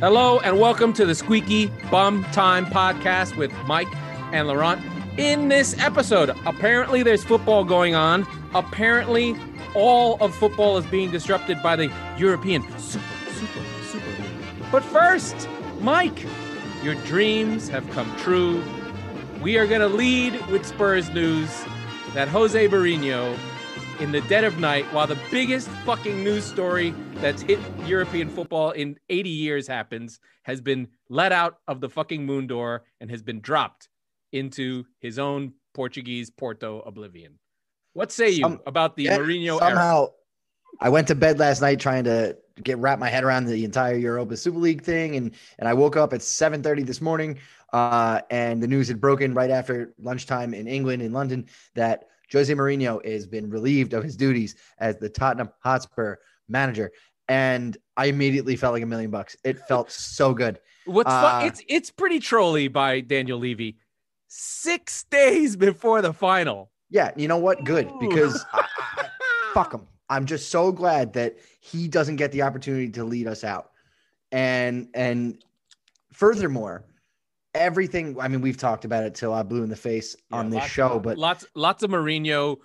Hello and welcome to the Squeaky Bum Time Podcast with Mike and Laurent. In this episode, apparently there's football going on. Apparently all of football is being disrupted by the European Super League. But first, Mike, your dreams have come true. We are going to lead with Spurs news that Jose Mourinho, in the dead of night, while the biggest fucking news story that's hit European football in 80 years happens, has been let out of the fucking moon door and has been dropped into his own Portuguese Porto oblivion. What say you about the Mourinho era? I went to bed last night trying to wrap my head around the entire Europa Super League thing, and I woke up at 7:30 this morning, and the news had broken right after lunchtime in England, in London, that Jose Mourinho has been relieved of his duties as the Tottenham Hotspur manager. And I immediately felt like $1 million. It felt so good. What's fun? It's pretty trolly by Daniel Levy. 6 days before the final. Yeah. You know what? Good. Because fuck him. I'm just so glad that he doesn't get the opportunity to lead us out. And furthermore, everything, I mean, we've talked about it till I blue in the face on this show, but lots of Mourinho,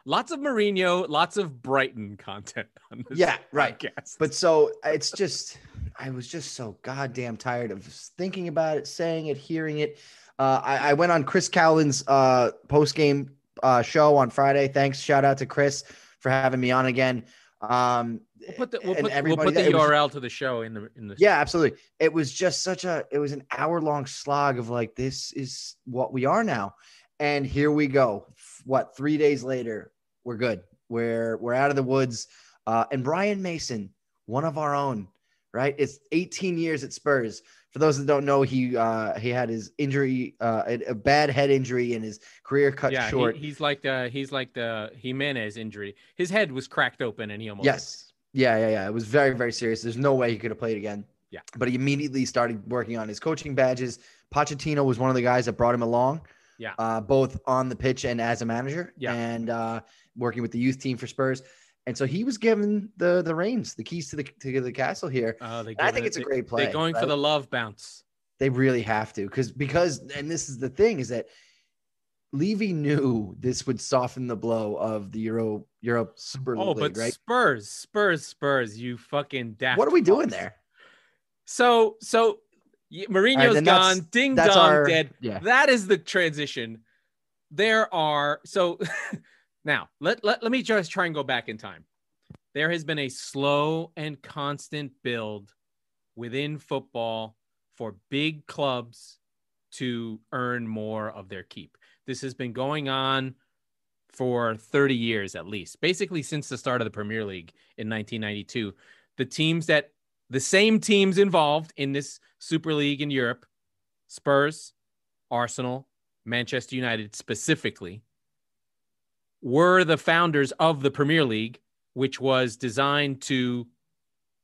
lots of Brighton content on this podcast. But so it's just, I was just so goddamn tired of thinking about it, saying it, hearing it. I went on Chris Cowlin's post-game show on Friday. Thanks. Shout out to Chris for having me on again. We'll put the URL to the show in the yeah, absolutely. It was just it was an hour-long slog of like, this is what we are now. And here we go. 3 days later, we're good. We're out of the woods. And Brian Mason, one of our own, right? It's 18 years at Spurs. For those that don't know, he had his injury, a bad head injury, and his career cut short. He's like the Jimenez injury. His head was cracked open, and he almost. Yes. Yeah. It was very, very serious. There's no way he could have played again. Yeah. But he immediately started working on his coaching badges. Pochettino was one of the guys that brought him along. Yeah. Both on the pitch and as a manager. Yeah. And working with the youth team for Spurs. And so he was given the reins, the keys to the castle here. I think it's a great play. They're going for the love bounce. They really have to, because and this is the thing, is that Levy knew this would soften the blow of the Europe Super League, right? Spurs, you fucking daft. What are we doing there? So Mourinho's gone, ding dong, dead. Yeah. That is the transition. Now, let me just try and go back in time. There has been a slow and constant build within football for big clubs to earn more of their keep. This has been going on for 30 years at least, basically since the start of the Premier League in 1992. The same teams involved in this Super League in Europe, Spurs, Arsenal, Manchester United specifically, were the founders of the Premier League, which was designed to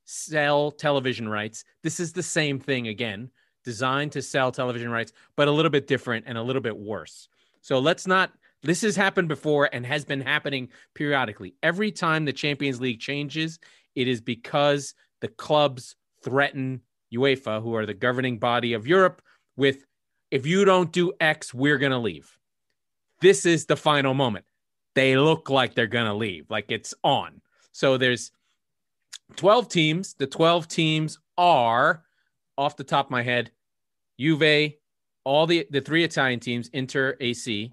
sell television rights. This is the same thing again, designed to sell television rights, but a little bit different and a little bit worse. So this has happened before and has been happening periodically. Every time the Champions League changes, it is because the clubs threaten UEFA, who are the governing body of Europe, with, if you don't do X, we're going to leave. This is the final moment. They look like they're going to leave, like it's on. So there's 12 teams. The 12 teams are, off the top of my head, Juve, all the three Italian teams, Inter, AC,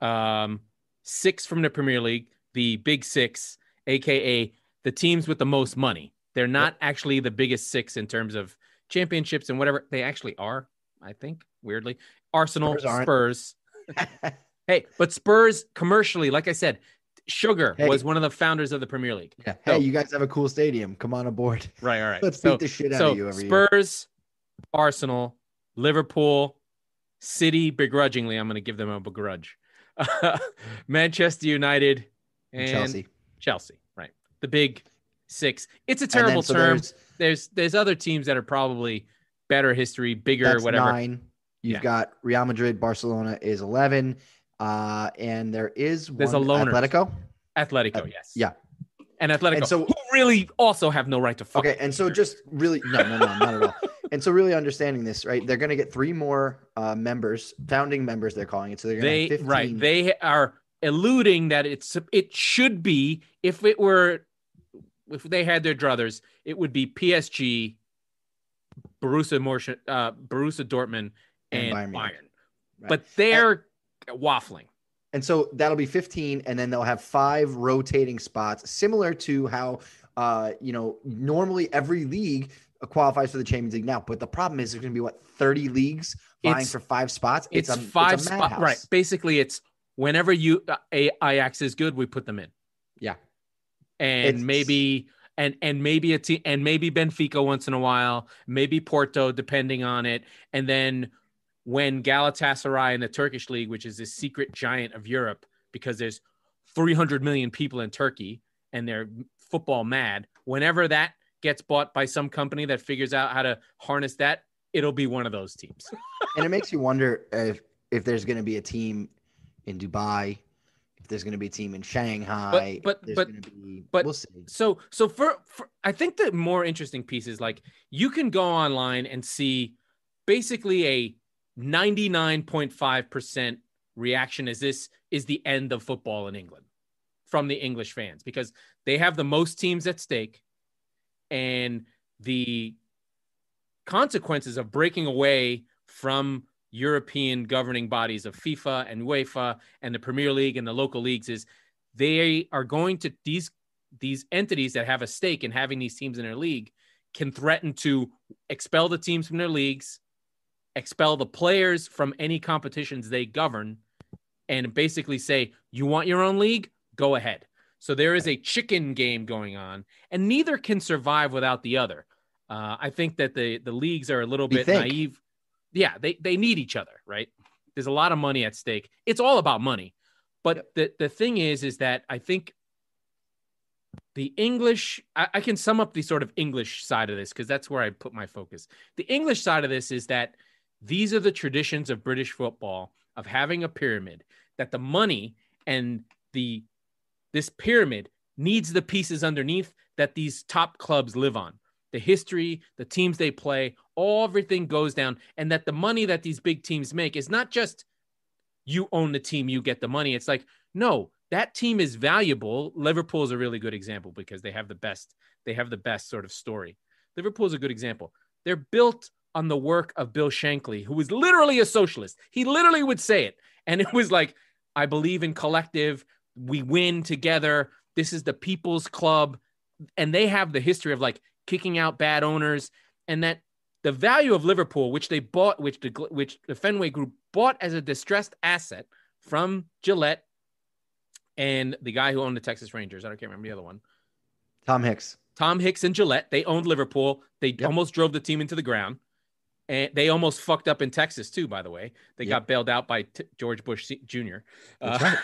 6 from the Premier League, the Big Six, a.k.a. the teams with the most money. They're not actually the biggest 6 in terms of championships and whatever. They actually are, I think, weirdly. Arsenal, Spurs. Hey, but Spurs commercially, like I said, Sugar was one of the founders of the Premier League. Yeah. Hey, you guys have a cool stadium. Come on aboard. Right, all right. Let's beat the shit out of you every year. Spurs, Arsenal, Liverpool, City, begrudgingly, I'm going to give them a begrudge. Manchester United, and Chelsea, right? The Big Six. It's a terrible term. There's other teams that are probably better history, bigger, whatever. 9. You've got Real Madrid, Barcelona is 11. And there's a loner. Atletico, yes. Yeah. and Atletico, And so, who really also have no right to fuck. Okay, and so just really, no, not at all. And so really understanding this, right? They're going to get 3 more members, founding members, they're calling it. So they're going to have 15. Right. They are alluding that it should be, if they had their druthers, it would be PSG, Borussia Dortmund, and Bayern. Right. But they're waffling. And so that'll be 15, and then they'll have 5 rotating spots, similar to how, normally every league qualifies for the Champions League now. But the problem is there's going to be 30 leagues vying for 5 spots. It's 5 spots, right? Basically, it's whenever Ajax is good, we put them in. Yeah, and maybe a team, and maybe Benfica once in a while, maybe Porto, depending on it, and then when Galatasaray in the Turkish league, which is this secret giant of Europe, because there's 300 million people in Turkey and they're football mad, whenever that gets bought by some company that figures out how to harness that, it'll be one of those teams. And it makes you wonder if there's going to be a team in Dubai, if there's going to be a team in Shanghai, but we'll see. So for I think the more interesting piece is, like, you can go online and see basically a 99.5% reaction is this is the end of football in England from the English fans, because they have the most teams at stake, and the consequences of breaking away from European governing bodies of FIFA and UEFA and the Premier League and the local leagues is they are going to, these entities that have a stake in having these teams in their league can threaten to expel the teams from their leagues, expel the players from any competitions they govern, and basically say, you want your own league? Go ahead. So there is a chicken game going on, and neither can survive without the other. I think that the leagues are a little bit naive. Yeah, they need each other, right? There's a lot of money at stake. It's all about money. But the thing is that I think the English, I can sum up the sort of English side of this because that's where I put my focus. The English side of this is that these are the traditions of British football of having a pyramid, that the money and this pyramid needs the pieces underneath that these top clubs live on. The history, the teams they play, everything goes down. And that the money that these big teams make is not just you own the team, you get the money. It's like, no, that team is valuable. Liverpool is a really good example because they have the best sort of story. Liverpool is a good example. They're built on the work of Bill Shankly, who was literally a socialist. He literally would say it. And it was like, I believe in collective. We win together. This is the people's club. And they have the history of like kicking out bad owners, and that the value of Liverpool, which they bought, which the Fenway Group bought as a distressed asset from Gillette and the guy who owned the Texas Rangers. I can't remember the other one. Tom Hicks and Gillette. They owned Liverpool. They almost drove the team into the ground. And they almost fucked up in Texas too, by the way. They got bailed out by George Bush Jr. That's right.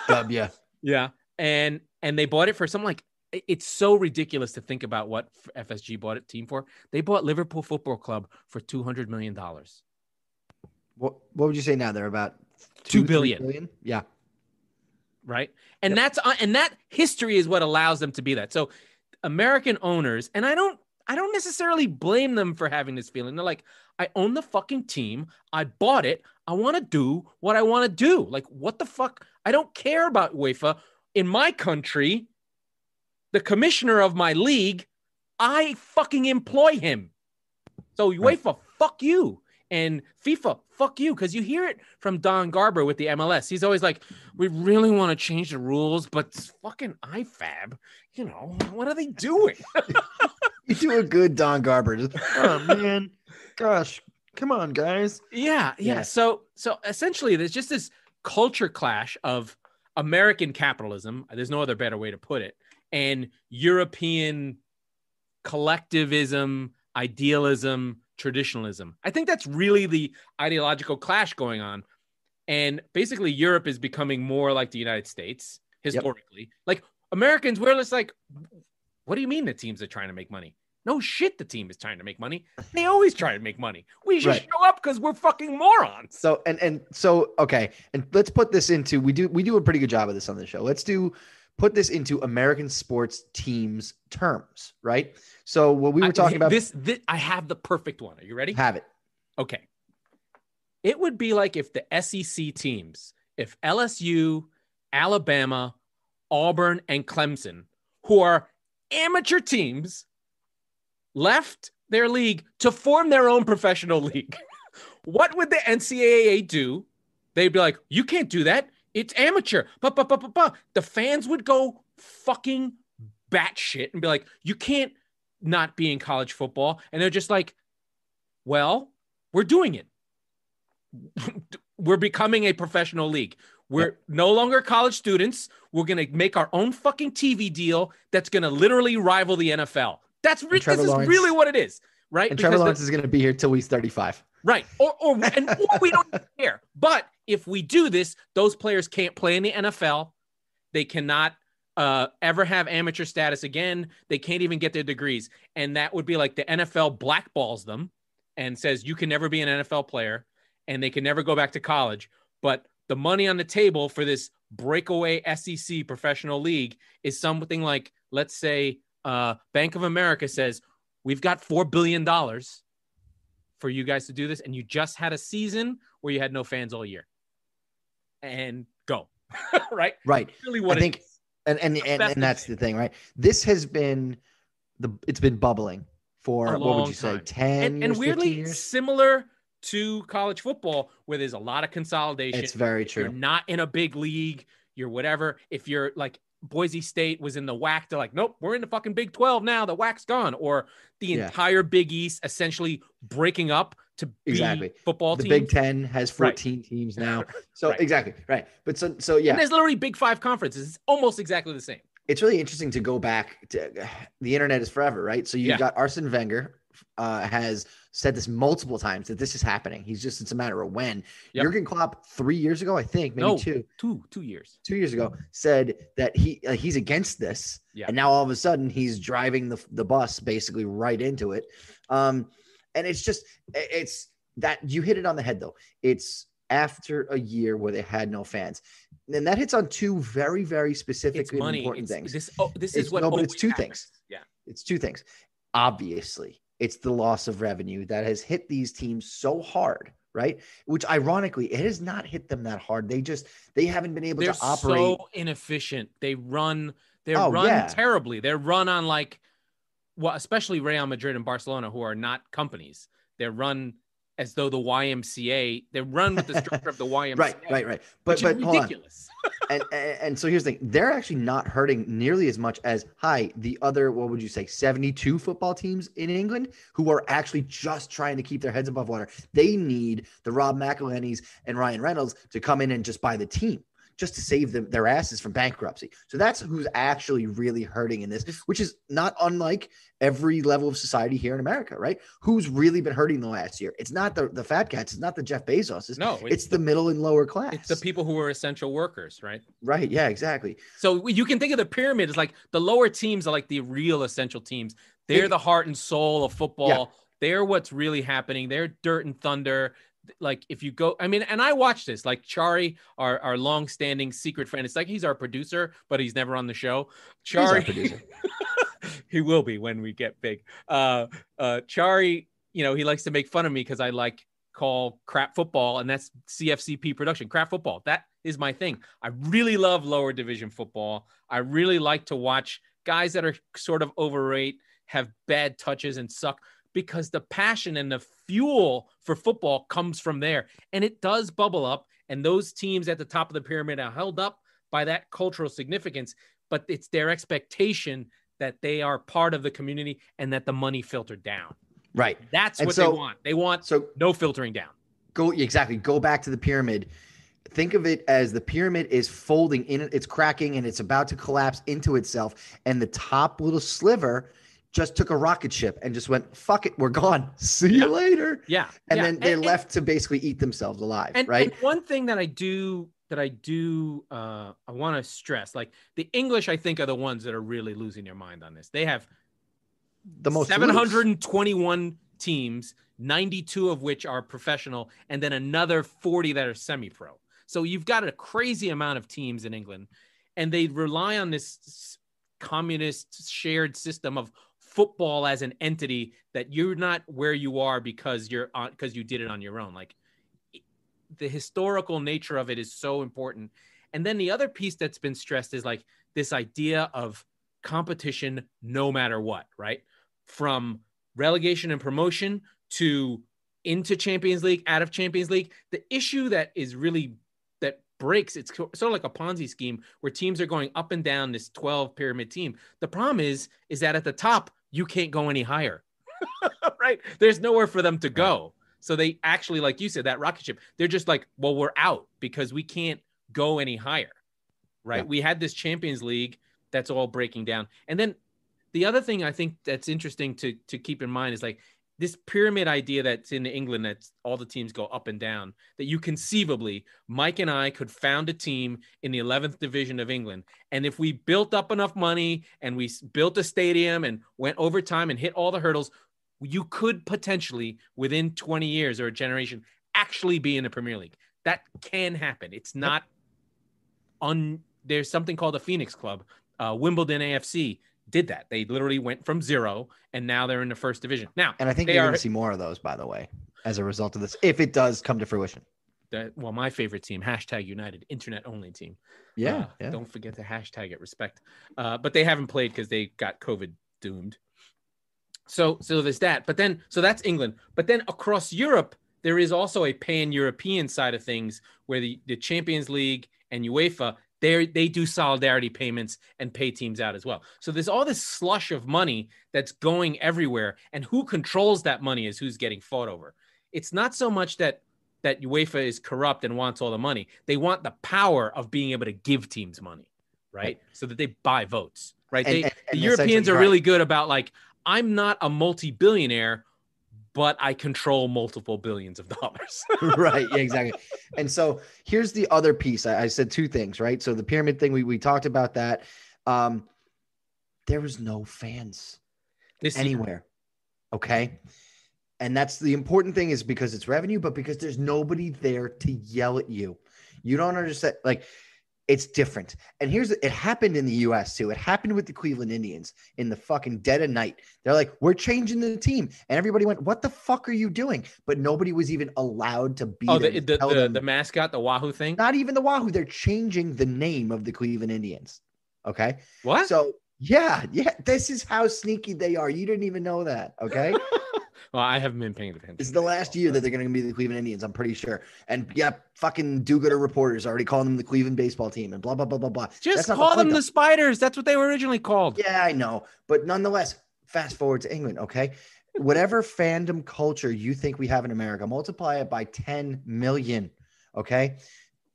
W. Yeah. And they bought it for something like, it's so ridiculous to think about what FSG bought a team for. They bought Liverpool Football Club for $200 million. What would you say now? They're about $2 billion. Yeah. Right. And and that history is what allows them to be that. So American owners, and I don't necessarily blame them for having this feeling. They're like, I own the fucking team. I bought it. I want to do what I want to do. Like, what the fuck? I don't care about UEFA. In my country, the commissioner of my league, I fucking employ him. So UEFA, fuck you. And FIFA, fuck you. Because you hear it from Don Garber with the MLS. He's always like, we really want to change the rules, but it's fucking IFAB. You know, what are they doing? You do a good Don Garber. Just, oh, man. Gosh. Come on, guys. Yeah. So essentially, there's just this culture clash of American capitalism. There's no other better way to put it. And European collectivism, idealism, traditionalism. I think that's really the ideological clash going on. And basically, Europe is becoming more like the United States historically. Yep. Like Americans, we're just like, what do you mean the teams are trying to make money? No shit, the team is trying to make money. They always try to make money. We should show up because we're fucking morons. So okay, and let's put this into we do a pretty good job of this on the show. Let's do put this into American sports teams terms, right? So what we were talking about this, I have the perfect one. Are you ready? Have it. Okay. It would be like if the SEC teams, if LSU, Alabama, Auburn, and Clemson, who are amateur teams, left their league to form their own professional league. What would the NCAA do? They'd be like, you can't do that. It's amateur. The fans would go fucking batshit and be like, you can't not be in college football. And they're just like, well, we're doing it. We're becoming a professional league. We're no longer college students. We're going to make our own fucking TV deal that's going to literally rival the NFL. This is really what it is, right? And Trevor Lawrence is going to be here till he's 35. Right. Or we don't care. But if we do this, those players can't play in the NFL. They cannot ever have amateur status again. They can't even get their degrees. And that would be like the NFL blackballs them and says, you can never be an NFL player and they can never go back to college. But the money on the table for this breakaway SEC professional league is something like, let's say, Bank of America says, we've got $4 billion for you guys to do this. And you just had a season where you had no fans all year. And go. Right? Right. That's really what I think, and that's the thing, right? This has been it's been bubbling for, what would you say, 10 years, and weirdly 15 years? Similar to college football, where there's a lot of consolidation. It's very true. You're not in a big league. You're whatever. If you're like Boise State was in the WAC, they're like, nope, we're in the fucking Big 12 now. The WAC's gone. Or the entire Big East essentially breaking up to be football teams. The Big 10 has 14 teams now. So exactly. Right. But so yeah. And there's literally Big 5 conferences. It's almost exactly the same. It's really interesting to go back to the internet is forever, right? So you've got Arsene Wenger has said this multiple times that this is happening. It's a matter of when. Jurgen Klopp 3 years ago, I think, maybe two years. 2 years ago, said that he's against this. Yeah. And now all of a sudden he's driving the bus basically right into it. And it's that you hit it on the head though. It's after a year where they had no fans. And that hits on two very, very specific and important things. It's two things. Yeah. It's two things. Obviously, it's the loss of revenue that has hit these teams so hard, right? Which ironically, it has not hit them that hard. They haven't been able to operate. They're so inefficient. They run terribly. They're run on especially Real Madrid and Barcelona, who are not companies. They're run as though the YMCA, they run with the structure of the YMCA. Right. But ridiculous. and so here's the thing. They're actually not hurting nearly as much as the other, what would you say, 72 football teams in England who are actually just trying to keep their heads above water. They need the Rob McElhenney's and Ryan Reynolds to come in and just buy the team, just to save their asses from bankruptcy. So that's who's actually really hurting in this, which is not unlike every level of society here in America, right? Who's really been hurting the last year? It's not the fat cats. It's not the Jeff Bezoses. No, it's the middle and lower class. It's the people who are essential workers, right? Right. Yeah, exactly. So you can think of the pyramid as like the lower teams are like the real essential teams. They're the heart and soul of football. Yeah. They're what's really happening. They're dirt and thunder. Like if you go, and I watch this, like Chari, our long-standing secret friend. It's like he's our producer, but he's never on the show. Chari, he's our producer. He will be when we get big. Chari, he likes to make fun of me because I call crap football, and that's CFCP production. Crap football. That is my thing. I really love lower division football. I really like to watch guys that are sort of overrated, have bad touches and suck, because the passion and the fuel for football comes from there. And it does bubble up. And those teams at the top of the pyramid are held up by that cultural significance, but it's their expectation that they are part of the community and that the money filtered down. Right. That's what they want. They want no filtering down. Go back to the pyramid. Think of it as the pyramid is folding in, it's cracking, and it's about to collapse into itself. And the top little sliver just took a rocket ship and just went, fuck it, we're gone. See you later. Yeah. And then they're left to basically eat themselves alive, right? And one thing that I want to stress, like the English, I think, are the ones that are really losing their mind on this. They have the most 721 teams, 92 of which are professional, and then another 40 that are semi-pro. So you've got a crazy amount of teams in England. and they rely on this communist shared system of football as an entity that you're not where you are because you did it on your own. Like, the historical nature of it is so important. And then the other piece that's been stressed is like this idea of competition no matter what, right? From relegation and promotion to into Champions League, out of Champions League. The issue that breaks, it's sort of like a Ponzi scheme where teams are going up and down this 12 pyramid team. The problem is that at the top, you can't go any higher, right? There's nowhere for them to go. So they actually, like you said, that rocket ship, they're just like, well, we're out because we can't go any higher, right? Yeah. We had this Champions League that's all breaking down. And then the other thing I think that's interesting to keep in mind is like this pyramid idea that's in England, that all the teams go up and down, that you conceivably, Mike and I could found a team in the 11th division of England. And if we built up enough money and we built a stadium and went over time and hit all the hurdles, you could potentially within 20 years or a generation actually be in the Premier League. That can happen. It's not there's something called the Phoenix Club. Wimbledon AFC did that. They literally went from zero and now they're in the first division. Now, and I think you're going to see more of those, by the way, as a result of this, if it does come to fruition. Well, my favorite team, #United, internet only team. Yeah. Don't forget to hashtag it, respect. But they haven't played because they got COVID doomed. So there's that. But then, so that's England. But then across Europe, there is also a pan-European side of things where the Champions League and UEFA, they do solidarity payments and pay teams out as well. So there's all this slush of money that's going everywhere, and who controls that money is who's getting fought over. It's not so much that UEFA is corrupt and wants all the money. They want the power of being able to give teams money, right? So that they buy votes, right? And the Europeans are really good about like, I'm not a multi-billionaire, but I control multiple billions of dollars. Right. Yeah, exactly. And so here's the other piece. I said two things, right? So the pyramid thing, we talked about that. There was no fans anywhere. Okay. And that's the important thing, is because it's revenue, but because there's nobody there to yell at you. You don't understand. Like, it's different. And it happened in the US too. It happened with the Cleveland Indians in the fucking dead of night. They're like, we're changing the team. And everybody went, what the fuck are you doing? But nobody was even allowed to be the mascot, the Wahoo thing? Not even the Wahoo. They're changing the name of the Cleveland Indians. Okay. What? So yeah. This is how sneaky they are. You didn't even know that. Okay. Well, I haven't been paying attention. It's the last year that they're going to be the Cleveland Indians, I'm pretty sure. And yeah, fucking do-gooder reporters already calling them the Cleveland baseball team and blah, blah, blah, blah, blah. Just call them the Spiders. That's what they were originally called. Yeah, I know. But nonetheless, fast forward to England, okay? Whatever fandom culture you think we have in America, multiply it by 10 million, okay?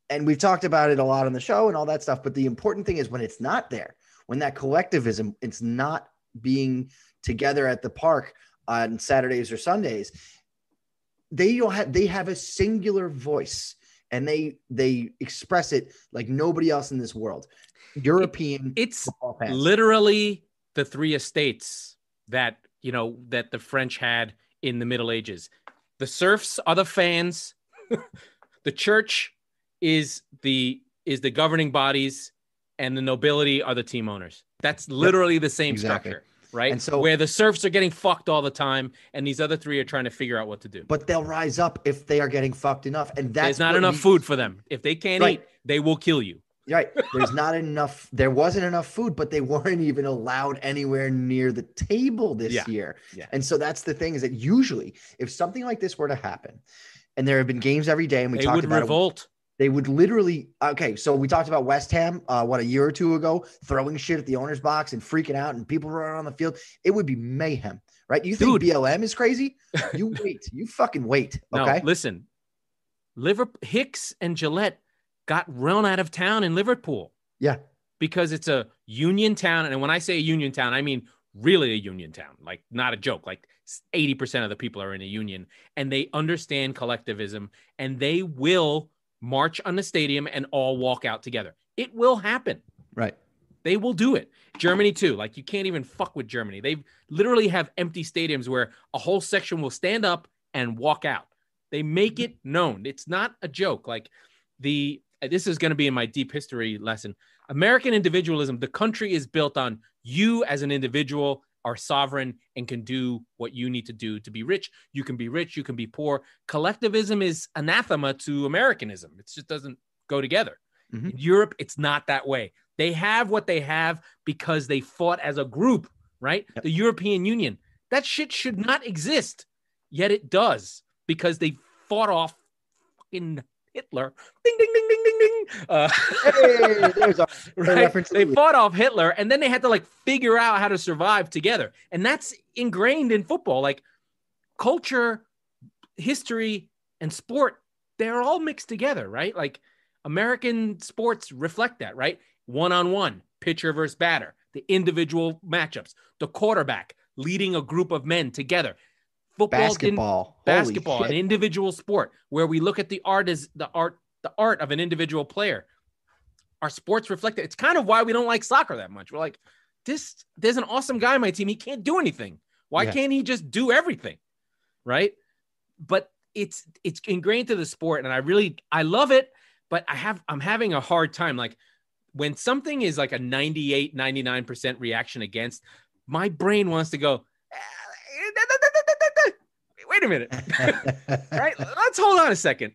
And we've talked about it a lot on the show and all that stuff. But the important thing is when it's not there, when that collectivism, it's not being together at the park on Saturdays or Sundays, they have a singular voice, and they express it like nobody else in this world. European, it's literally the three estates that the French had in the Middle Ages. The serfs are the fans, the church is the governing bodies, and the nobility are the team owners. That's literally the same structure. Right. And so where the serfs are getting fucked all the time and these other three are trying to figure out what to do. But they'll rise up if they are getting fucked enough. And there's not enough food for them. If they can't eat, they will kill you. Right. There's not enough. There wasn't enough food, but they weren't even allowed anywhere near the table this year. Yeah. And so that's the thing, is that usually if something like this were to happen, and there have been games every day, and we talked about revolt. They would literally, okay, so we talked about West Ham, a year or two ago, throwing shit at the owner's box and freaking out and people running on the field. It would be mayhem, right? You think BLM is crazy? You wait. You fucking wait, okay? No, listen. Hicks and Gillette got run out of town in Liverpool. Yeah. Because it's a union town. And when I say a union town, I mean really a union town. Like, not a joke. Like 80% of the people are in a union. And they understand collectivism. And they will march on the stadium and all walk out together. It will happen. Right. They will do it. Germany too. Like, you can't even fuck with Germany. They literally have empty stadiums where a whole section will stand up and walk out. They make it known. It's not a joke. Like, this is going to be in my deep history lesson. American individualism, the country is built on you as an individual are sovereign and can do what you need to do to be rich. You can be rich, you can be poor. Collectivism is anathema to Americanism. It just doesn't go together. In Europe, it's not that way. They have what they have because they fought as a group, right? Yep. The European Union. That shit should not exist, yet it does because they fought off fucking Hitler. Ding, ding, ding, ding, ding, ding. Hey, there's right? They fought off Hitler, and then they had to like figure out how to survive together. And that's ingrained in football. Like culture, history, and sport, they're all mixed together, right? Like American sports reflect that, right? One-on-one, pitcher versus batter, the individual matchups, the quarterback leading a group of men together. Football, basketball, an individual sport where we look at the art as the art of an individual player. Our sports reflect it. It's kind of why we don't like soccer that much. We're like, there's an awesome guy on my team. He can't do anything. Why can't he just do everything? Right. But it's ingrained to the sport. And I love it, but I'm having a hard time. Like when something is like a 98, 99% reaction against, my brain wants to go, wait a minute. Right? Let's hold on a second.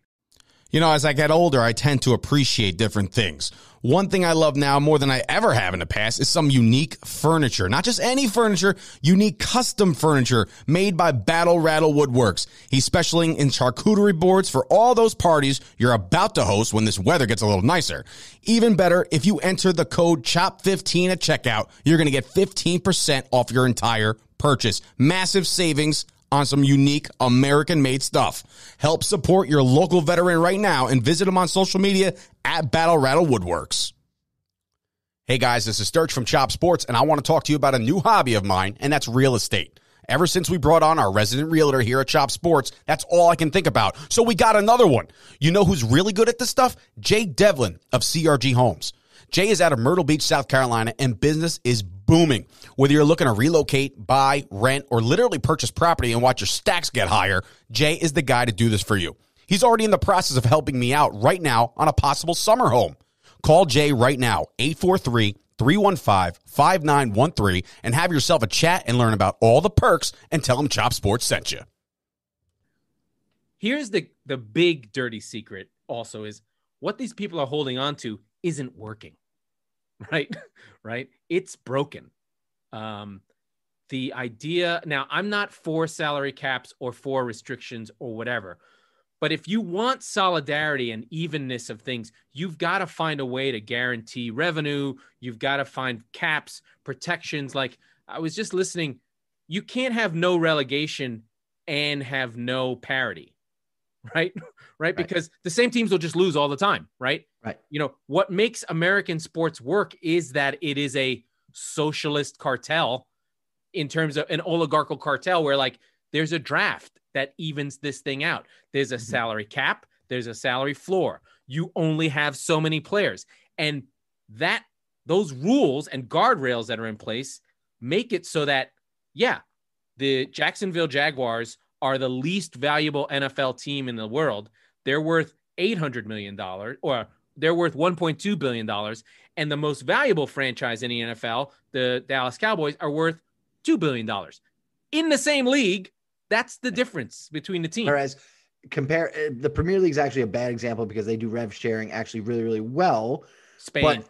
You know, as I get older, I tend to appreciate different things. One thing I love now more than I ever have in the past is some unique furniture. Not just any furniture, unique custom furniture made by Battle Rattle Woodworks. He's specializing in charcuterie boards for all those parties you're about to host when this weather gets a little nicer. Even better, if you enter the code CHOP15 at checkout, you're going to get 15% off your entire purchase. Massive savings on some unique American-made stuff. Help support your local veteran right now and visit him on social media at Battle Rattle Woodworks. Hey guys, this is Sturch from Chop Sports, and I want to talk to you about a new hobby of mine, and that's real estate. Ever since we brought on our resident realtor here at Chop Sports, that's all I can think about. So we got another one. You know who's really good at this stuff? Jay Devlin of CRG Homes. Jay is out of Myrtle Beach, South Carolina, and business is booming. Whether you're looking to relocate, buy, rent, or literally purchase property and watch your stacks get higher, Jay is the guy to do this for you. He's already in the process of helping me out right now on a possible summer home. Call Jay right now, 843-315-5913, and have yourself a chat and learn about all the perks and tell him Chop Sports sent you. Here's the big dirty secret also is what these people are holding on to isn't working. Right. It's broken. The idea now, I'm not for salary caps or for restrictions or whatever, but if you want solidarity and evenness of things, you've got to find a way to guarantee revenue. You've got to find caps, protections. Like I was just listening, you can't have no relegation and have no parity. Right. Because the same teams will just lose all the time. Right. You know, what makes American sports work is that it is a socialist cartel in terms of an oligarchical cartel where like there's a draft that evens this thing out. There's a salary cap. There's a salary floor. You only have so many players. And those rules and guardrails that are in place make it so that, the Jacksonville Jaguars are the least valuable NFL team in the world. They're worth $800 million or they're worth $1.2 billion. And the most valuable franchise in the NFL, the Dallas Cowboys, are worth $2 billion. In the same league, that's the difference between the teams. Whereas the Premier League is actually a bad example because they do rev sharing actually really, really well. Spain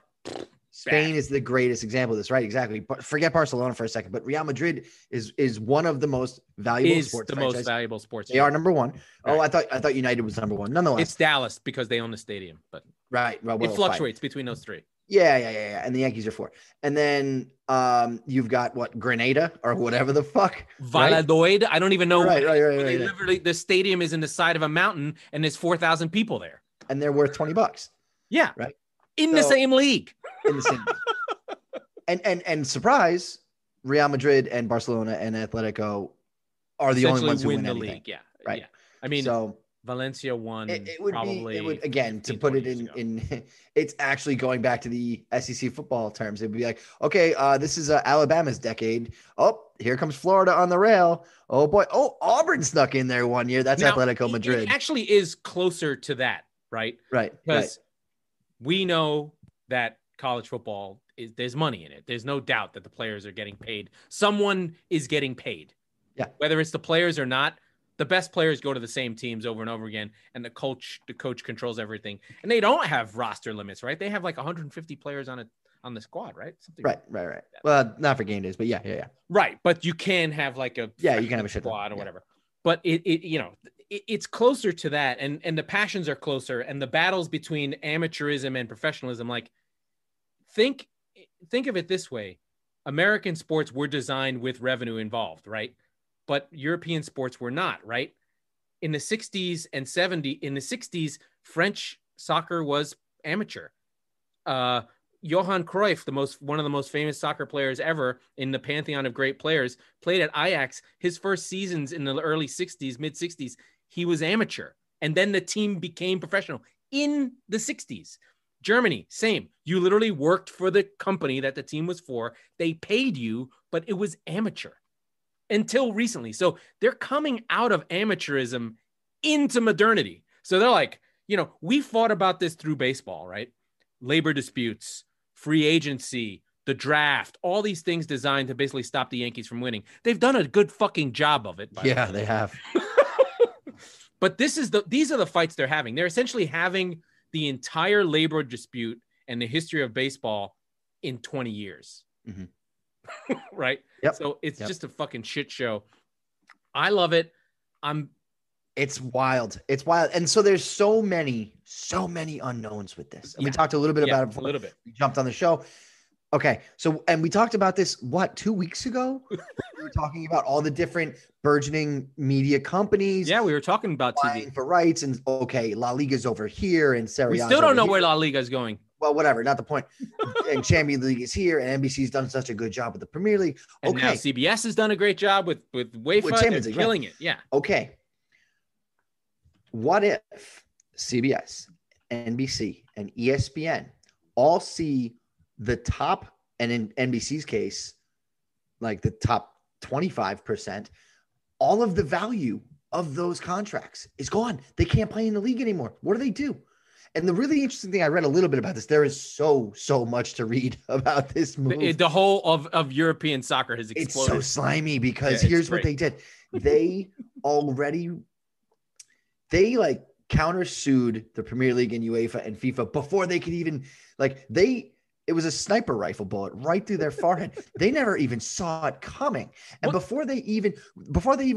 is the greatest example of this, right? Exactly. But forget Barcelona for a second. But Real Madrid is one of the most valuable sports franchises. Most valuable sports. They are number one. Right. Oh, I thought United was number one. Nonetheless, it's Dallas because they own the stadium. But right. Well, it fluctuates between those three. Yeah. And the Yankees are four. And then you've got Grenada or whatever the fuck. Valladolid. Right? I don't even know. Right. Literally, the stadium is in the side of a mountain and there's 4,000 people there. And they're worth $20. Yeah. Right. In the same league. In the same league. And surprise, Real Madrid and Barcelona and Atletico are the only ones who win the league. Yeah. Right. Yeah. I mean, Valencia won. It would again, to put it in it's actually going back to the SEC football terms. It'd be like, okay, this is Alabama's decade. Oh, here comes Florida on the rail. Oh boy. Oh, Auburn snuck in there one year. That's now, Atletico Madrid. It actually is closer to that, right? Right. Because we know that college football there's money in it. There's no doubt that the players are getting paid. Someone is getting paid. Yeah. Whether it's the players or not, the best players go to the same teams over and over again, and the coach controls everything. And they don't have roster limits, right? They have like 150 players on the squad, right? Something right. Well, not for game days, but yeah. Right, but you can have like a you can have a squad or whatever. But it's closer to that, and the passions are closer, and the battles between amateurism and professionalism. Like, think of it this way: American sports were designed with revenue involved, right? But European sports were not, right? In the 60s and 70s, in the 60s, French soccer was amateur. Johan Cruyff, one of the most famous soccer players ever in the pantheon of great players, played at Ajax. His first seasons in the early 60s, mid 60s, he was amateur. And then the team became professional in the 60s. Germany, same. You literally worked for the company that the team was for. They paid you, but it was amateur until recently. So they're coming out of amateurism into modernity. So they're like, we fought about this through baseball, right? Labor disputes, free agency, the draft, all these things designed to basically stop the Yankees from winning. They've done a good fucking job of it. Yeah, they have. But these are the fights they're having. They're essentially having the entire labor dispute and the history of baseball in 20 years. Mm-hmm. Right? Yep. So it's just a fucking shit show. I love it. It's wild. It's wild. And so there's so many unknowns with this. And we talked a little bit about it before. A little bit. We jumped on the show. Okay. So, and we talked about this, 2 weeks ago? We were talking about all the different burgeoning media companies. Yeah, we were talking about TV for rights, and okay, La Liga's over here and Serie A. We still don't know where La Liga's going. Well, whatever, not the point. And Champions League is here, and NBC's done such a good job with the Premier League. Okay. And now CBS has done a great job with UEFA. With Champions League, killing it. Yeah. Okay. What if CBS, NBC, and ESPN all see the top, and in NBC's case, like the top 25%, all of the value of those contracts is gone. They can't play in the league anymore. What do they do? And the really interesting thing, I read a little bit about this. There is so much to read about this move. The whole of European soccer has exploded. It's so slimy because here's what they did. They like countersued the Premier League and UEFA and FIFA before they could even it was a sniper rifle bullet right through their forehead. They never even saw it coming. And before they even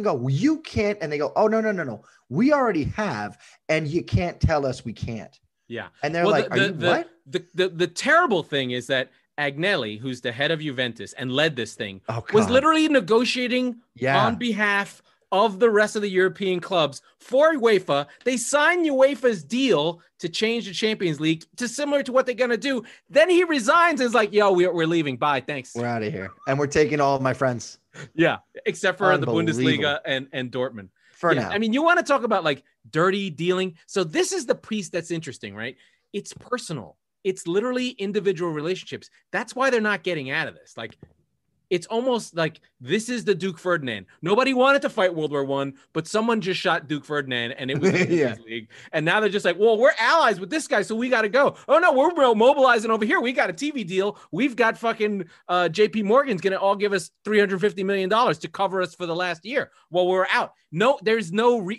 go, you can't, and they go, oh, no. We already have, and you can't tell us we can't. Yeah. And they're what? The terrible thing is that Agnelli, who's the head of Juventus and led this thing, was literally negotiating on behalf of the rest of the European clubs for UEFA. They signed UEFA's deal to change the Champions League to similar to what they're going to do. Then he resigns and is like, yo, we're leaving. Bye. Thanks. We're out of here. And we're taking all of my friends. Yeah. Except for the Bundesliga and Dortmund. For now. I mean, you want to talk about like dirty dealing. So this is the piece that's interesting, right? It's personal. It's literally individual relationships. That's why they're not getting out of this. Like, it's almost like this is the Duke Ferdinand. Nobody wanted to fight World War I, but someone just shot Duke Ferdinand, and it was the Champions League. And now they're just like, well, we're allies with this guy, so we got to go. Oh, no, we're mobilizing over here. We got a TV deal. We've got fucking JP Morgan's going to all give us $350 million to cover us for the last year while we're out. No, there's no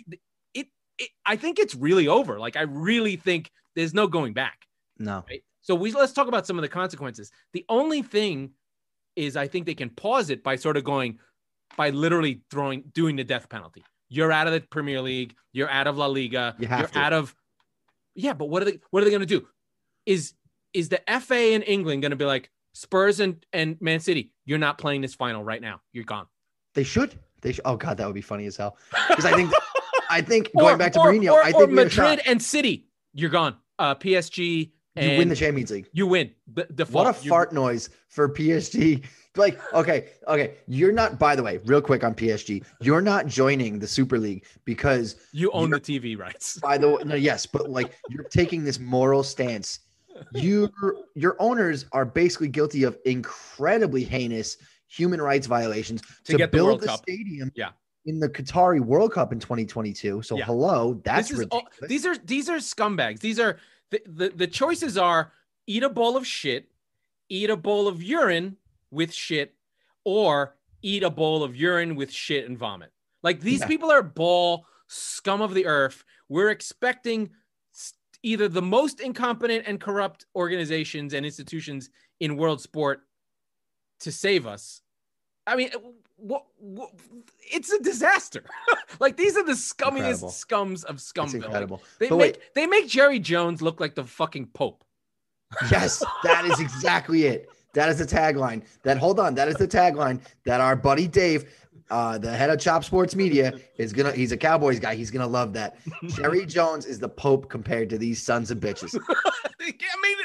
I think it's really over. Like, I really think there's no going back. No. Right? So let's talk about some of the consequences. The only thing is I think they can pause it by literally doing the death penalty. You're out of the Premier League. You're out of La Liga. You're out of, but what are they going to do? Is the FA in England going to be like, Spurs and Man City, you're not playing this final right now. You're gone. They should. Oh God, that would be funny as hell. Because I think going back to Mourinho, I think Madrid and City, you're gone. PSG. You win the Champions League. You win. What a fart noise for PSG. Like, okay. You're not, by the way, real quick on PSG, you're not joining the Super League because you own the TV rights. By the way, no, yes, but like you're taking this moral stance. Your owners are basically guilty of incredibly heinous human rights violations to get build the stadium. Yeah. In the Qatari World Cup in 2022. So hello, that's ridiculous. These are scumbags. These are the choices are eat a bowl of shit, eat a bowl of urine with shit, or eat a bowl of urine with shit and vomit. Like, these people are ball scum of the earth. We're expecting either the most incompetent and corrupt organizations and institutions in world sport to save us. I mean, it's a disaster. Like, these are the scummiest scums of Scumville. Incredible. They make Jerry Jones look like the fucking Pope. Yes, that is exactly it. That is the tagline. That is the tagline that our buddy Dave, the head of Chop Sports Media, he's a Cowboys guy. He's gonna love that. Jerry Jones is the Pope compared to these sons of bitches. I mean,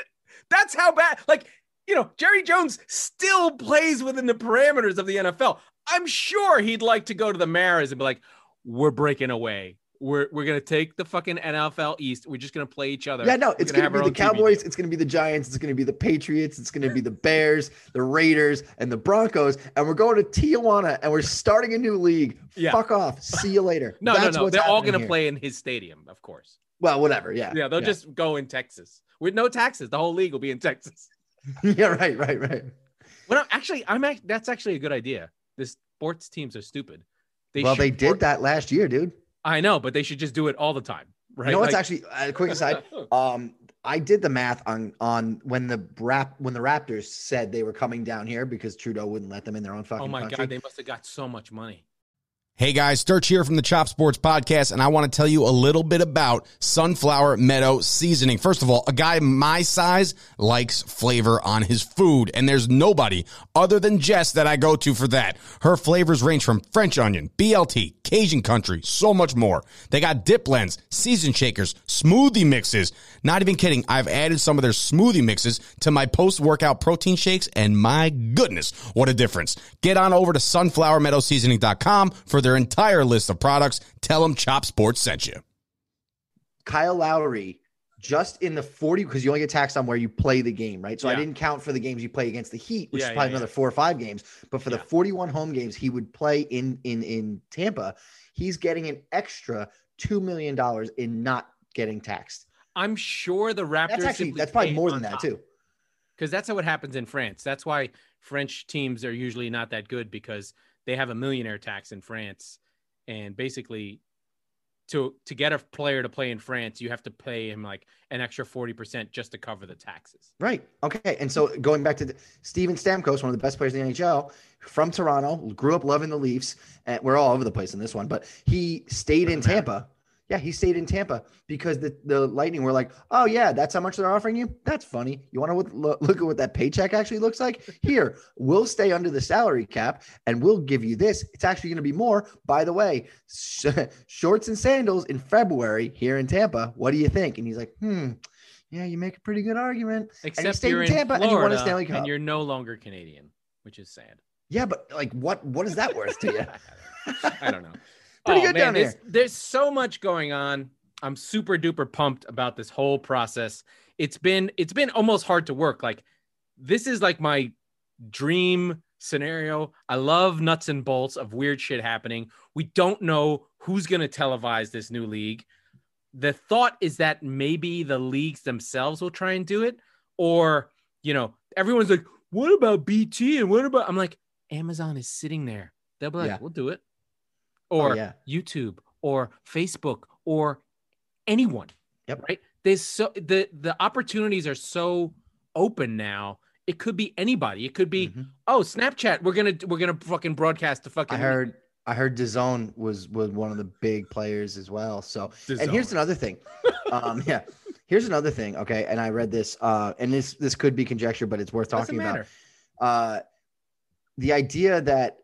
that's how bad. Like, you know, Jerry Jones still plays within the parameters of the NFL. I'm sure he'd like to go to the Maras and be like, we're breaking away. We're going to take the fucking NFL East. We're just going to play each other. Yeah, no, it's going to be the Cowboys. It's going to be the Giants. It's going to be the Patriots. It's going to be the Bears, the Raiders, and the Broncos. And we're going to Tijuana, and we're starting a new league. Yeah. Fuck off. See you later. No. They're all going to play in his stadium, of course. Well, whatever. Yeah. Yeah, they'll just go in Texas. With no taxes. The whole league will be in Texas. Yeah, right. Well, that's actually a good idea. The sports teams are stupid. They did that last year, dude. I know, but they should just do it all the time, right? You know what's actually a quick aside? I did the math on when the Raptors said they were coming down here because Trudeau wouldn't let them in their own fucking country. Oh my God, they must have got so much money. Hey guys, Sturch here from the Chop Sports Podcast, and I want to tell you a little bit about Sunflower Meadow Seasoning. First of all, a guy my size likes flavor on his food, and there's nobody other than Jess that I go to for that. Her flavors range from French onion, BLT, Cajun country, so much more. They got dip blends, season shakers, smoothie mixes. Not even kidding, I've added some of their smoothie mixes to my post-workout protein shakes, and my goodness, what a difference. Get on over to sunflowermeadowseasoning.com for their entire list of products. Tell them Chop Sports sent you. Kyle Lowry, just in the 40, because you only get taxed on where you play the game, right? So I didn't count for the games you play against the Heat, which is probably another 4 or 5 games. But for the 41 home games he would play in Tampa, he's getting an extra $2 million in not getting taxed. I'm sure the Raptors. That's probably more than that too. Because that's how it happens in France. That's why French teams are usually not that good, because they have a millionaire tax in France. And basically, to get a player to play in France, you have to pay him like an extra 40% just to cover the taxes. Right. Okay. And so going back to Steven Stamkos, one of the best players in the NHL, from Toronto, grew up loving the Leafs. And we're all over the place in this one, but he stayed in Tampa. Yeah, he stayed in Tampa because the Lightning were like, oh, yeah, that's how much they're offering you? That's funny. You want to look at what that paycheck actually looks like? Here, we'll stay under the salary cap and we'll give you this. It's actually going to be more. By the way, shorts and sandals in February here in Tampa. What do you think? And he's like, yeah, you make a pretty good argument. Except you're in Tampa Florida, and you won a Stanley Cup. And you're no longer Canadian, which is sad. Yeah, but like what is that worth to you? I don't know. Pretty good down there. There's so much going on. I'm super duper pumped about this whole process. It's been almost hard to work. Like, this is like my dream scenario. I love nuts and bolts of weird shit happening. We don't know who's going to televise this new league. The thought is that maybe the leagues themselves will try and do it. Or, everyone's like, what about BT? And what about, I'm like, Amazon is sitting there. They'll be like, we'll do it. Or YouTube or Facebook or anyone. Yep. Right. There's the opportunities are so open now. It could be anybody. It could be, Snapchat. We're gonna fucking broadcast the fucking. I heard DAZN was one of the big players as well. So DAZN. And here's another thing. Here's another thing. Okay. And I read this, and this could be conjecture, but it's worth talking about. The idea that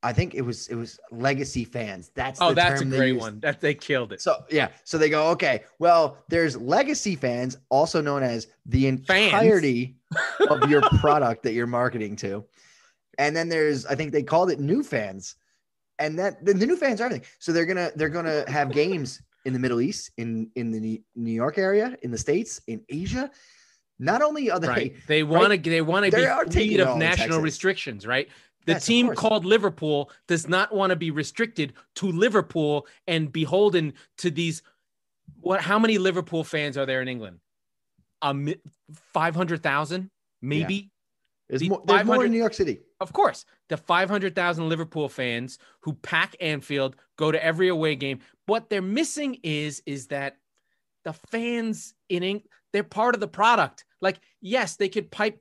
I think it was legacy fans. That's a great one. That they killed it. So so they go, okay, well, there's legacy fans, also known as the entirety of your product that you're marketing to. And then there's, I think they called it new fans. And that the new fans are everything. So they're gonna have games in the Middle East, in the New York area, in the States, in Asia. Not only are they want to be freed of national restrictions, right? The team called Liverpool does not want to be restricted to Liverpool and beholden to these. How many Liverpool fans are there in England? 500,000, maybe. Yeah. There's more in New York City. Of course, the 500,000 Liverpool fans who pack Anfield, go to every away game. What they're missing is that the fans they're part of the product. Like, yes, they could pipe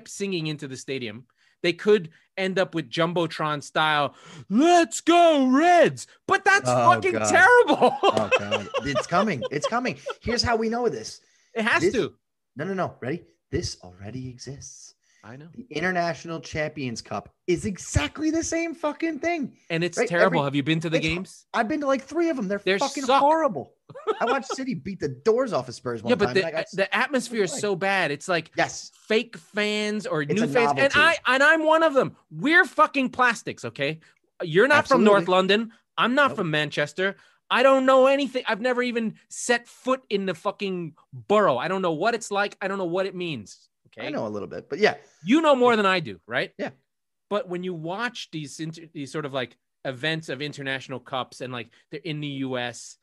singing into the stadium. They could end up with Jumbotron style, "Let's go Reds," but that's fucking terrible. Oh God, it's coming. It's coming. Here's how we know this. It has to. No. Ready? This already exists. I know. The International Champions Cup is exactly the same fucking thing. And it's terrible. Have you been to the games? I've been to like 3 of them. They're fucking horrible. I watched City beat the doors off of Spurs one time. Yeah, but the atmosphere is so bad. It's like fake fans or new fans. Novelty. And I'm one of them. We're fucking plastics, okay? You're not from North London. I'm not from Manchester. I don't know anything. I've never even set foot in the fucking borough. I don't know what it's like. I don't know what it means. Okay. I know a little bit, but yeah. You know more than I do, right? Yeah. But when you watch these sort of like events of international cups and like they're in the US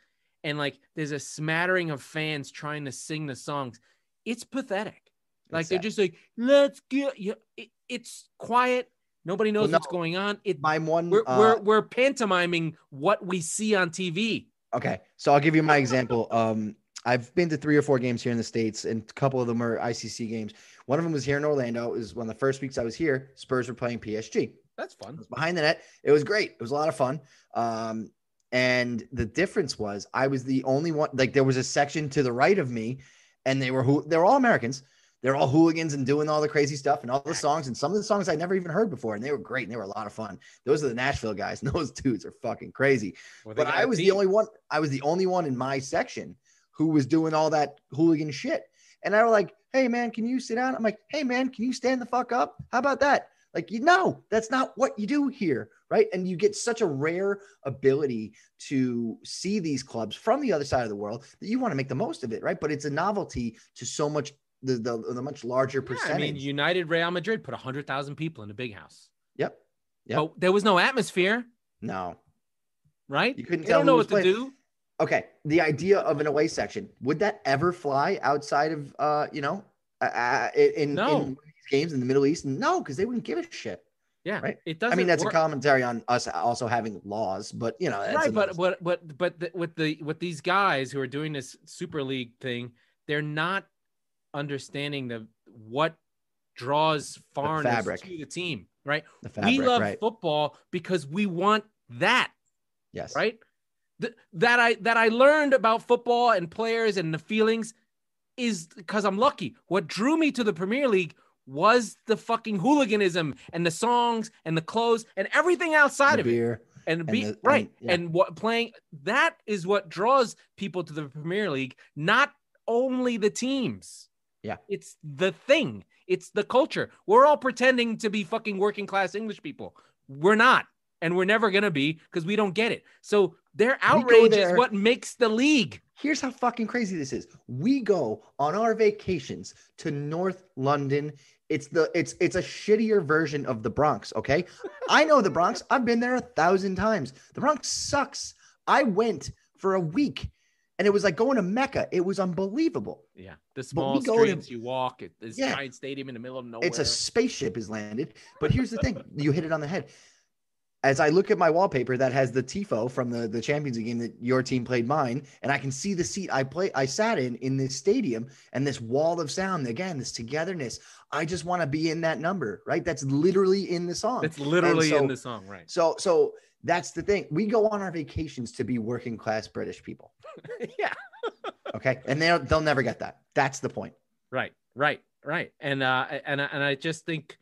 and like there's a smattering of fans trying to sing the songs, it's pathetic. Like they're just like, let's get you. It's quiet. Nobody knows what's going on. We're pantomiming what we see on TV. Okay. So I'll give you my example. I've been to 3 or 4 games here in the States, and a couple of them are ICC games. One of them was here in Orlando. It was one of the first weeks I was here. Spurs were playing PSG. That's fun. I was behind the net. It was great. It was a lot of fun. And the difference was I was the only one. Like, there was a section to the right of me, and they were all Americans. They're all hooligans and doing all the crazy stuff and all the songs. And some of the songs I never even heard before. And they were great. And they were a lot of fun. Those are the Nashville guys. And those dudes are fucking crazy. But I was the only one. I was the only one in my section who was doing all that hooligan shit. And I was like, "Hey man, can you sit down?" I'm like, "Hey man, can you stand the fuck up? How about that?" Like, that's not what you do here. Right. And you get such a rare ability to see these clubs from the other side of the world that you want to make the most of it. Right. But it's a novelty to so much, the much larger percentage. I mean, United Real Madrid put 100,000 people in a big house. Yep. But there was no atmosphere. No. Right. You couldn't tell. Don't know what to do. Okay, the idea of an away section, would that ever fly outside of in these games in the Middle East? No, because they wouldn't give a shit. Yeah, right. It doesn't. I mean, that's a commentary on us also having laws, but that's right. But with these guys who are doing this Super League thing, they're not understanding what draws foreigners to the team. Right. We love football because we want that. Yes. Right. That I learned about football and players and the feelings is because I'm lucky. What drew me to the Premier League was the fucking hooliganism and the songs and the clothes and everything outside of it. And what playing, that is what draws people to the Premier League, not only the teams. Yeah. It's the thing. It's the culture. We're all pretending to be fucking working class English people. We're not. And we're never going to be because we don't get it. So their outrage is what makes the league. Here's how fucking crazy this is. We go on our vacations to North London. It's a shittier version of the Bronx, okay? I know the Bronx. I've been there 1,000 times. The Bronx sucks. I went for a week, and it was like going to Mecca. It was unbelievable. Yeah, the small streets you walk. This giant stadium in the middle of nowhere. It's a spaceship has landed. But here's the thing. You hit it on the head. As I look at my wallpaper that has the tifo from the Champions League game that your team played mine, and I can see the seat I sat in this stadium and this wall of sound, again, this togetherness. I just want to be in that number, right? That's literally in the song. That's literally in the song, right? So that's the thing. We go on our vacations to be working class British people. Yeah. Okay. And they'll never get that. That's the point. Right. And I just think,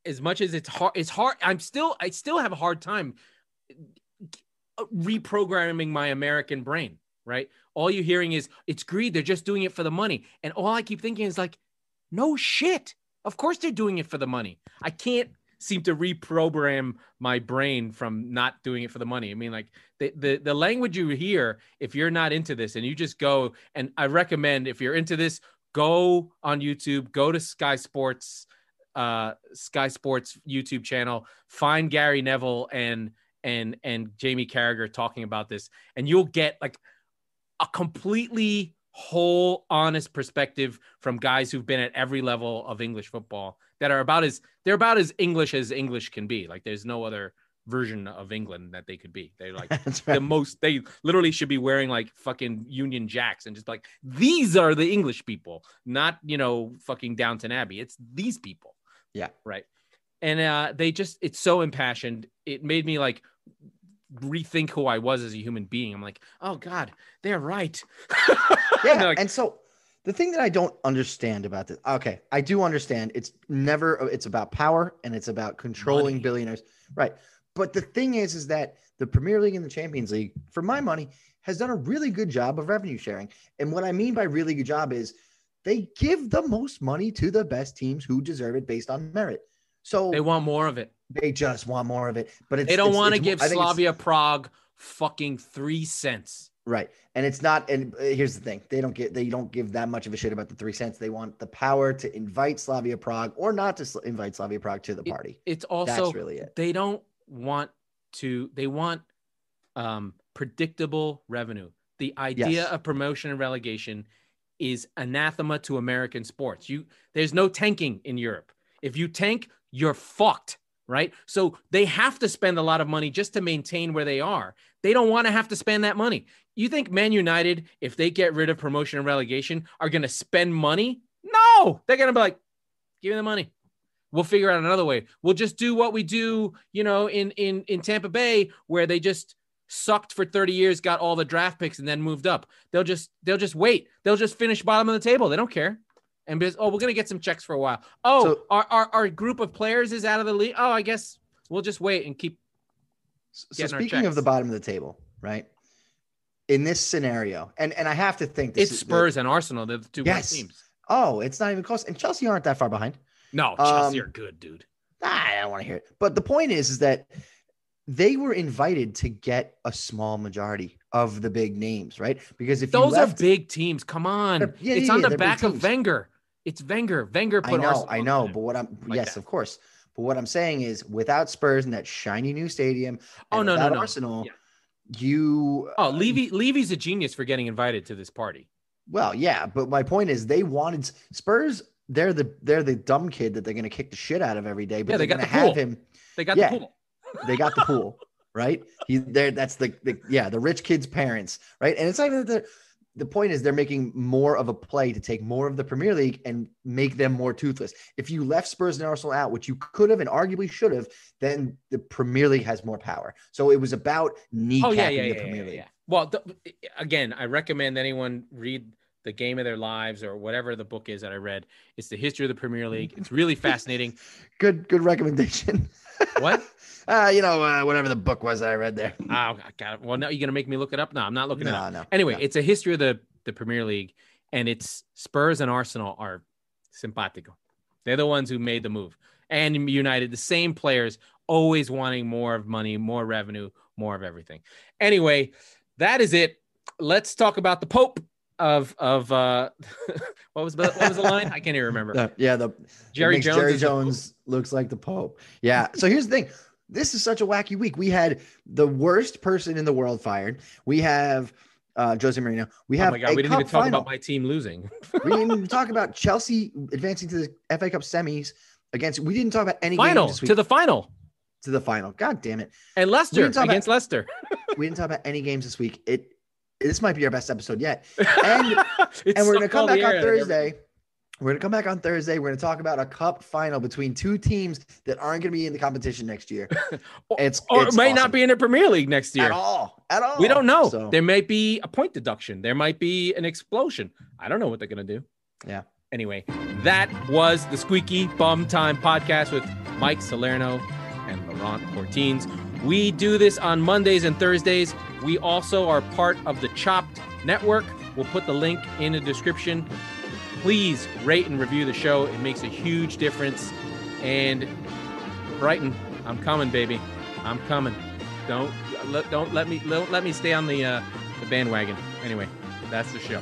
as much as it's hard. I still have a hard time reprogramming my American brain, right? All you're hearing is it's greed. They're just doing it for the money. And all I keep thinking is like, no shit. Of course they're doing it for the money. I can't seem to reprogram my brain from not doing it for the money. I mean, like the language you hear, if you're not into this and you just go, and I recommend if you're into this, go on YouTube, go to Sky Sports YouTube channel, find Gary Neville and Jamie Carragher talking about this, and you'll get like a completely whole honest perspective from guys who've been at every level of English football that are about as English as English can be. Like there's no other version of England that they could be. They're like they literally should be wearing like fucking Union Jacks and just like, these are the English people, not, fucking Downton Abbey. It's these people. Yeah. Right. And it's so impassioned. It made me like rethink who I was as a human being. I'm like, oh God, they're right. Yeah. Like, and so the thing that I don't understand about this, okay, I do understand it's about power and it's about controlling money. Billionaires. Right. But the thing is that the Premier League and the Champions League, for my money, has done a really good job of revenue sharing. And what I mean by really good job is they give the most money to the best teams who deserve it based on merit. So they want more of it. They just want more of it. But they don't want to give Slavia Prague fucking 3 cents. Right. And it's not, and here's the thing. They don't give that much of a shit about the 3 cents. They want the power to invite Slavia Prague or not to invite Slavia Prague to the party. It's also, that's really it. They want predictable revenue. The idea of promotion and relegation is anathema to American sports. There's no tanking in Europe. If you tank, you're fucked. Right. So they have to spend a lot of money just to maintain where they are. They don't want to have to spend that money. You think Man United, if they get rid of promotion and relegation, are going to spend money? No, they're going to be like, give me the money. We'll figure out another way. We'll just do what we do, in Tampa Bay, where they just sucked for 30 years, got all the draft picks and then moved up. They'll just wait. They'll just finish bottom of the table. They don't care. And we're going to get some checks for a while. So, our group of players is out of the league. Oh, I guess we'll just wait and keep. So speaking of the bottom of the table, right? In this scenario, and I have to think it's Spurs and Arsenal, the two worst teams. Oh, it's not even close. And Chelsea aren't that far behind. No, Chelsea are good, dude. I don't want to hear it. But the point is that they were invited to get a small majority of the big names, right? Because if those are big teams, come on, it's on the back of Wenger. It's Wenger. Wenger put Arsenal. I know, but of course. But what I'm saying is, without Spurs in that shiny new stadium, without Arsenal, Levy's a genius for getting invited to this party. Well, yeah, but my point is, they wanted Spurs. They're the dumb kid that they're going to kick the shit out of every day. But they're going to have him. They got the pool. They got the pool, right? That's the rich kid's parents, right? And it's not even the point is they're making more of a play to take more of the Premier League and make them more toothless. If you left Spurs and Arsenal out, which you could have and arguably should have, then the Premier League has more power. So it was about kneecapping the Premier League. Yeah. Well, again, I recommend anyone read The Game of Their Lives or whatever the book is that I read. It's the history of the Premier League. It's really fascinating. Good recommendation. What? Whatever the book was that I read there. Oh, I got it. Well, now you're going to make me look it up? No, I'm not looking it up. No. Anyway, it's a history of the Premier League, and it's Spurs and Arsenal are simpatico. They're the ones who made the move. And United, the same players, always wanting more of money, more revenue, more of everything. Anyway, that is it. Let's talk about the Pope of what was the line? I can't even remember. Jerry Jones looks like the Pope. Yeah. So here's the thing. This is such a wacky week. We had the worst person in the world fired. We have Jose Mourinho. We have we didn't even talk about my team losing. We didn't even talk about Chelsea advancing to the FA Cup semis against. We didn't talk about any final games this week. To the final. God damn it! And Leicester against Leicester. We didn't talk about any games this week. This might be our best episode yet. And we're going to come back on Thursday. We're going to come back on Thursday. We're going to talk about a cup final between two teams that aren't going to be in the competition next year. It's might not be in the Premier League next year. At all. We don't know. So, there may be a point deduction. There might be an explosion. I don't know what they're going to do. Yeah. Anyway, that was the Squeaky Bum Time Podcast with Mike Salerno and Laurent Cortines. We do this on Mondays and Thursdays. We also are part of the Chopped Network. We'll put the link in the description. Please rate and review the show. It makes a huge difference. And Brighton, I'm coming, baby. I'm coming. Don't let me stay on the bandwagon. Anyway, that's the show.